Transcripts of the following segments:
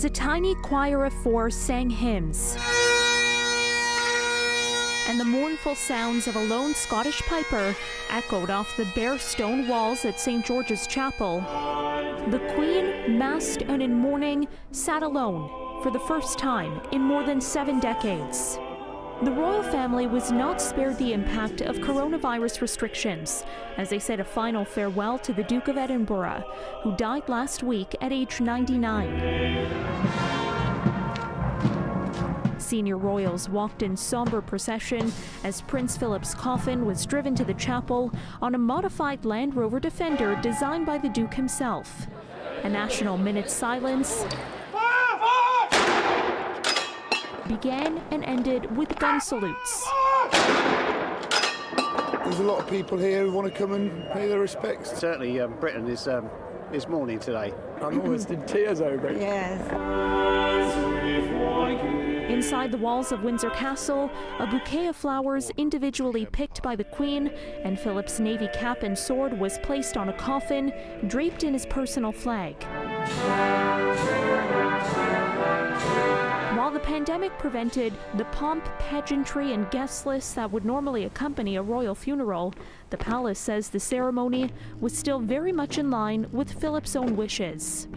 as a tiny choir of four sang hymns and the mournful sounds of a lone Scottish piper echoed off the bare stone walls at St. George's Chapel, the Queen, masked and in mourning, sat alone for the first time in more than 7 decades. The royal family was not spared the impact of coronavirus restrictions as they said a final farewell to the Duke of Edinburgh, who died last week at age 99. Senior royals walked in somber procession as Prince Philip's coffin was driven to the chapel on a modified Land Rover Defender designed by the Duke himself. A national minute's silence began and ended with gun salutes. There's a lot of people here who want to come and pay their respects. Certainly Britain is mourning today. I'm almost in tears over it. Yes. Inside the walls of Windsor Castle, a bouquet of flowers individually picked by the Queen and Philip's navy cap and sword was placed on a coffin draped in his personal flag. While the pandemic prevented the pomp, pageantry, and guest lists that would normally accompany a royal funeral, the palace says the ceremony was still very much in line with Philip's own wishes.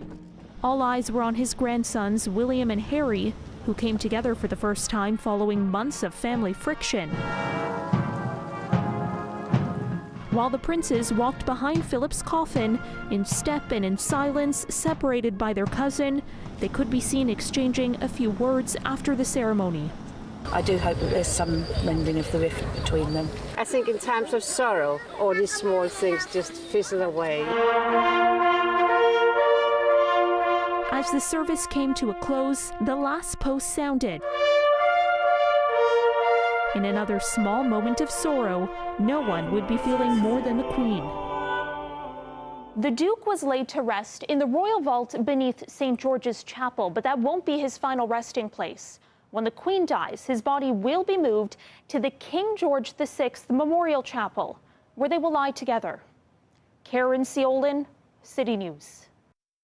All eyes were on his grandsons, William and Harry, who came together for the first time following months of family friction. While the princes walked behind Philip's coffin, in step and in silence, separated by their cousin, they could be seen exchanging a few words after the ceremony. I do hope that there's some mending of the rift between them. I think in times of sorrow, all these small things just fizzle away. As the service came to a close, the last post sounded. In another small moment of sorrow, no one would be feeling more than the Queen. The Duke was laid to rest in the royal vault beneath St. George's Chapel, but that won't be his final resting place. When the Queen dies, his body will be moved to the King George VI Memorial Chapel, where they will lie together. Caryn Ceolin, CityNews.